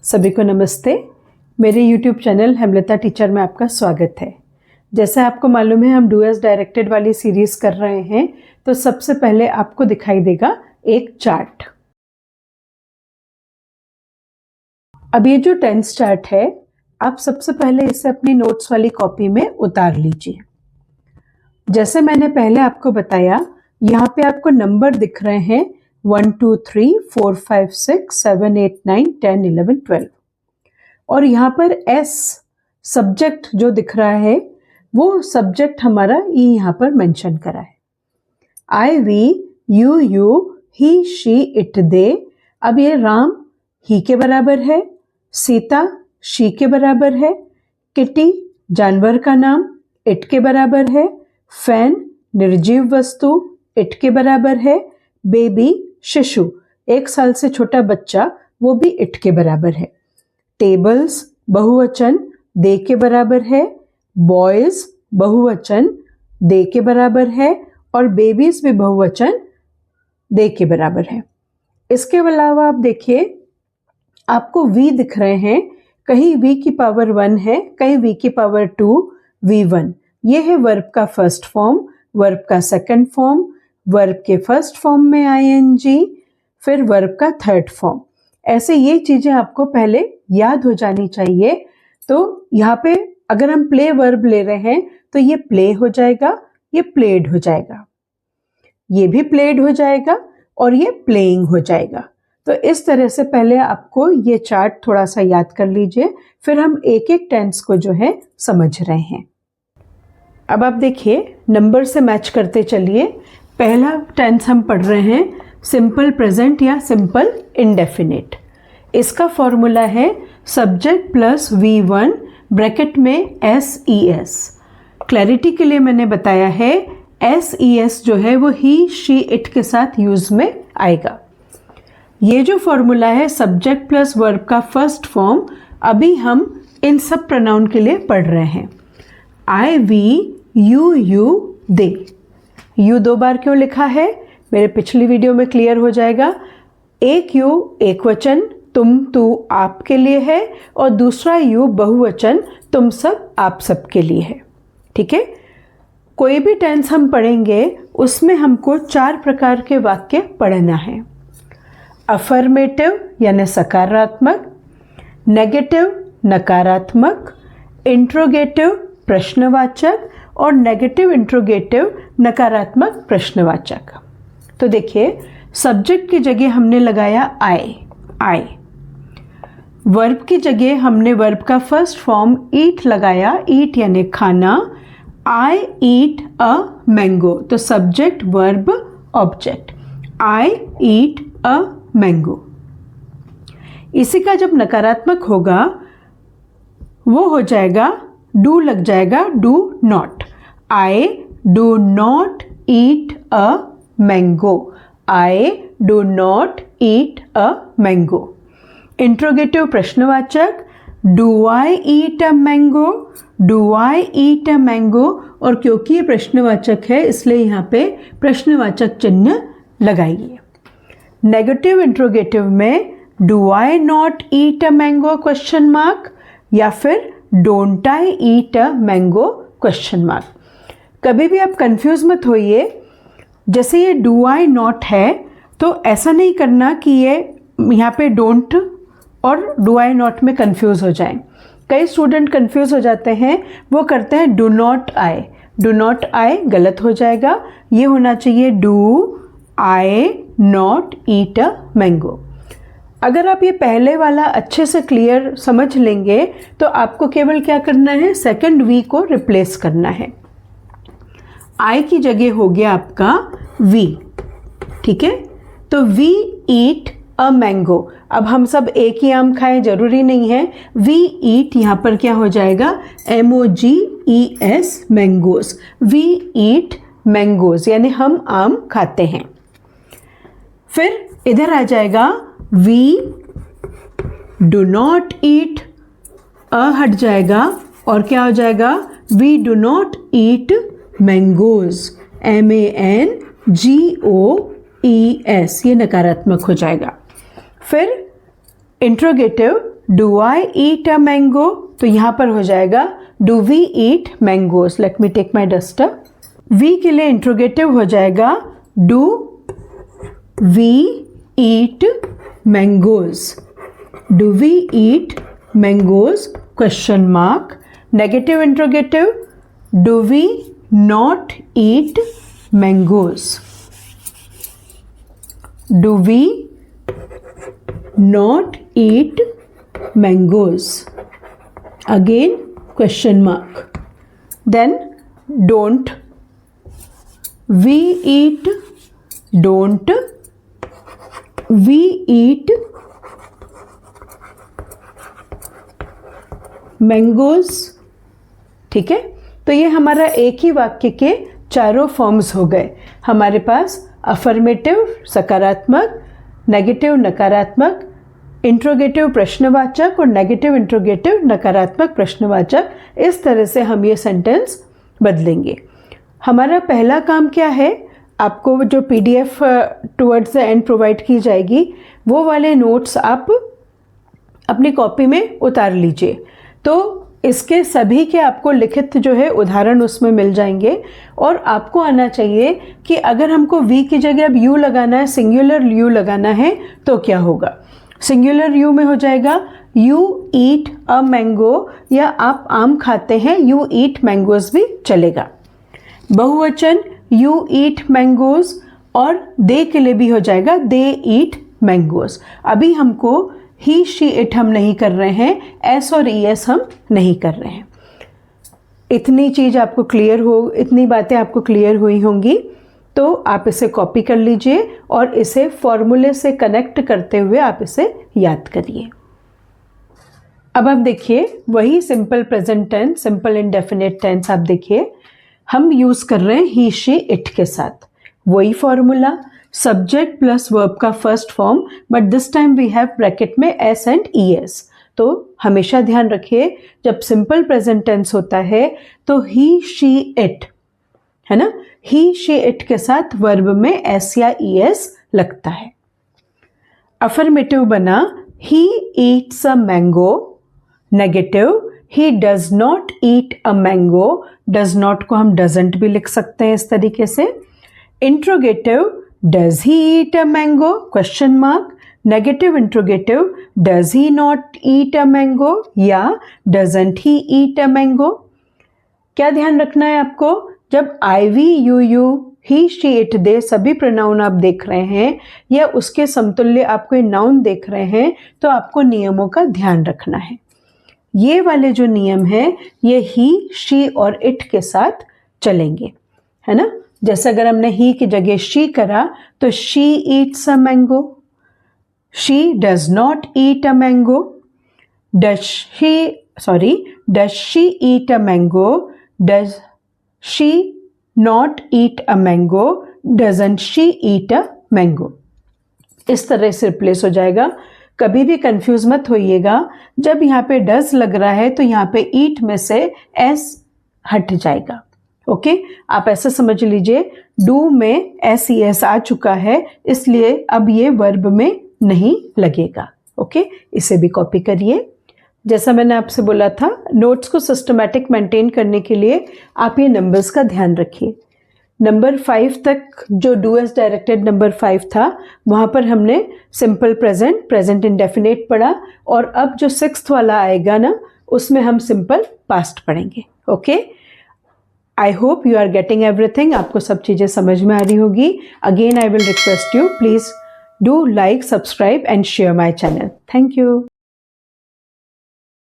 सभी को नमस्ते। मेरे YouTube चैनल हेमलता टीचर में आपका स्वागत है। जैसा आपको मालूम है हम डू एज डायरेक्टेड वाली सीरीज कर रहे हैं, तो सबसे पहले आपको दिखाई देगा एक चार्ट। अब ये जो टेंस चार्ट है, आप सबसे पहले इसे अपनी नोट्स वाली कॉपी में उतार लीजिए। जैसे मैंने पहले आपको बताया, यहाँ पे आपको नंबर दिख रहे हैं 1 2 3 4 5 6 7 8 9 10 11 12 और यहाँ पर एस सब्जेक्ट जो दिख रहा है वो सब्जेक्ट हमारा ये यहाँ पर मेंशन करा है। I we you you he she it they. अब ये राम ही के बराबर है, सीता शी के बराबर है, किटी जानवर का नाम इट के बराबर है, फैन निर्जीव वस्तु इट के बराबर है, बेबी शिशु 1 साल से छोटा बच्चा वो भी इट के बराबर है, टेबल्स बहुवचन दे के बराबर है, बॉयज बहुवचन दे के बराबर है और बेबीज भी बहुवचन दे के बराबर है। इसके अलावा आप देखिए आपको वी दिख रहे हैं, कहीं वी की पावर 1 है, कहीं वी की पावर 2 V1। ये है वर्ब का फर्स्ट फॉर्म, वर्ब का सेकंड फॉर्म, वर्ब के फर्स्ट फॉर्म में ING, फिर वर्ब का थर्ड फॉर्म। ऐसे ये चीजें आपको पहले याद हो जानी चाहिए। तो यहाँ पे अगर हम प्ले वर्ब ले रहे हैं तो ये प्ले हो जाएगा, ये प्लेड हो जाएगा, ये भी प्लेड हो जाएगा और ये प्लेइंग हो जाएगा। तो इस तरह से पहले आपको ये चार्ट थोड़ा सा याद कर लीजिए, फिर हम एक एक टेंस को जो है समझ रहे हैं। अब आप देखिए नंबर से मैच करते चलिए। पहला टेंस हम पढ़ रहे हैं सिंपल प्रेजेंट या सिंपल इंडेफिनिट। इसका फॉर्मूला है सब्जेक्ट प्लस V1 ब्रैकेट में SES। क्लैरिटी के लिए मैंने बताया है SES जो है वो ही शी इट के साथ यूज में आएगा। ये जो फॉर्मूला है सब्जेक्ट प्लस वर्ब का फर्स्ट फॉर्म, अभी हम इन सब प्रोनाउन के लिए पढ़ रहे हैं। I we you you they. You 2 बार क्यों लिखा है मेरे पिछली वीडियो में क्लियर हो जाएगा। एक यू एक वचन तुम तू आप के लिए है और दूसरा यू बहुवचन तुम सब आप सब के लिए है। ठीक है, कोई भी टेंस हम पढ़ेंगे उसमें हमको 4 प्रकार के वाक्य पढ़ना है। अफर्मेटिव यानी सकारात्मक, नेगेटिव नकारात्मक, इंट्रोगेटिव प्रश्नवाचक और नेगेटिव इंट्रोगेटिव नकारात्मक प्रश्नवाचक। तो देखिए सब्जेक्ट की जगह हमने लगाया आई। वर्ब की जगह हमने वर्ब का फर्स्ट फॉर्म ईट लगाया, ईट यानी खाना। आई ईट अ मैंगो, तो subject verb object, I eat a mango. इसी का जब नकारात्मक होगा वो हो जाएगा डू लग जाएगा, do not. I do not eat a mango, I do not eat a mango. Interrogative प्रश्नवाचक do I eat a mango, do I eat a mango. और क्योंकि ये प्रश्नवाचक है इसलिए यहाँ पे प्रश्नवाचक चिन्ह लगाइए। नेगेटिव इंट्रोगेटिव में do I not eat a mango question mark या फिर don't I eat a mango question mark. कभी भी आप कंफ्यूज मत होइए। जैसे ये डू आई नॉट है तो ऐसा नहीं करना कि ये यहाँ पे डोंट और डू आई नॉट में कंफ्यूज हो जाए। कई स्टूडेंट कंफ्यूज हो जाते हैं, वो करते हैं do not I. Do not I गलत हो जाएगा, ये होना चाहिए do I not eat a mango. अगर आप ये पहले वाला अच्छे से क्लियर समझ लेंगे तो आपको केवल क्या करना है, सेकंड वी को रिप्लेस करना है। आई की जगह हो गया आपका वी। ठीक है, तो वी ईट अ मैंगो। अब हम सब एक ही आम खाएं जरूरी नहीं है। वी ईट यहाँ पर क्या हो जाएगा, MOGES mangoes. We eat mangoes यानी हम आम खाते हैं। फिर इधर आ जाएगा वी डू नॉट ईट, हट जाएगा और क्या हो जाएगा, we do not eat mangoes, MANGOES, ये नकारात्मक हो जाएगा। फिर interrogative do I eat a mango, तो यहां पर हो जाएगा do we eat mangoes. Let me take my duster. We के लिए इंट्रोगेटिव हो जाएगा do we eat mangoes, do we eat mangoes question mark. Negative interrogative do we not eat mangoes, do we not eat mangoes, again question mark. Then don't we eat, don't we eat mangoes. ठीक है, तो ये हमारा एक ही वाक्य के चारों forms हो गए। हमारे पास अफर्मेटिव सकारात्मक, नेगेटिव नकारात्मक, इंट्रोगेटिव प्रश्नवाचक और नेगेटिव इंट्रोगेटिव नकारात्मक प्रश्नवाचक। इस तरह से हम ये सेंटेंस बदलेंगे। हमारा पहला काम क्या है, आपको जो PDF towards the end provide की जाएगी वो वाले नोट्स आप अपनी कॉपी में उतार लीजिए। तो इसके सभी के आपको लिखित जो है उदाहरण उसमें मिल जाएंगे। और आपको आना चाहिए कि अगर हमको वी की जगह अब यू लगाना है, सिंगुलर यू लगाना है, तो क्या होगा। सिंगुलर यू में हो जाएगा यू ईट अ मैंगो, या आप आम खाते हैं, यू ईट मैंगोज भी चलेगा। बहुवचन यू ईट मैंगोज, और दे के लिए भी हो जाएगा दे ईट मैंगोज। अभी हमको ही शी इट हम नहीं कर रहे हैं, एस और ईएस हम नहीं कर रहे हैं। इतनी चीज आपको क्लियर हो, इतनी बातें आपको क्लियर हुई होंगी। तो आप इसे कॉपी कर लीजिए और इसे फॉर्मूले से कनेक्ट करते हुए आप इसे याद करिए। अब आप देखिए वही simple present tense, simple indefinite tense आप देखिए हम यूज कर रहे हैं ही शी इट के साथ। वही फॉर्मूला, सब्जेक्ट प्लस वर्ब का first form, but this time we have bracket में एस एंड ईएस। तो हमेशा ध्यान रखिए जब सिंपल प्रेजेंट टेंस होता है तो ही शी इट, है ना, ही शी इट के साथ वर्ब में एस या ईएस लगता है। अफर्मेटिव बना he eats a mango, negative he does not eat a mango, does not को हम डजंट भी लिख सकते हैं इस तरीके से। Interrogative does he eat a mango question mark, negative interrogative does he not eat a mango या doesn't he eat a mango. क्या ध्यान रखना है आपको, जब I we you you he she it they सभी प्रोनाउन आप देख रहे हैं या उसके समतुल्य आप कोई नाउन देख रहे हैं, तो आपको नियमों का ध्यान रखना है। ये वाले जो नियम हैं ये ही शी और इट के साथ चलेंगे, है ना। जैसे अगर हमने ही की जगह शी करा तो she Yeats a mango, she does not eat a mango, does she eat a mango, does she not eat a mango, doesn't she eat a mango. इस तरह से रिप्लेस हो जाएगा। कभी भी कंफ्यूज मत होइएगा, जब यहाँ पे डज लग रहा है तो यहाँ पे ईट में से एस हट जाएगा। ओके, आप ऐसा समझ लीजिए डू में एस ई एस आ चुका है, इसलिए अब ये वर्ब में नहीं लगेगा। ओके, इसे भी कॉपी करिए। जैसा मैंने आपसे बोला था, नोट्स को सिस्टमैटिक मेंटेन करने के लिए आप ये नंबर्स का ध्यान रखिए। नंबर 5 तक जो डू एस डायरेक्टेड नंबर 5 था वहाँ पर हमने सिंपल प्रेजेंट, प्रेजेंट इंडेफिनिट पढ़ा, और अब जो 6th वाला आएगा ना उसमें हम सिंपल पास्ट पढ़ेंगे। Okay, I hope you are getting everything, आपको सब चीज़ें समझ में आ रही होगी। Again I will request you, please do like, subscribe and share my channel. Thank you.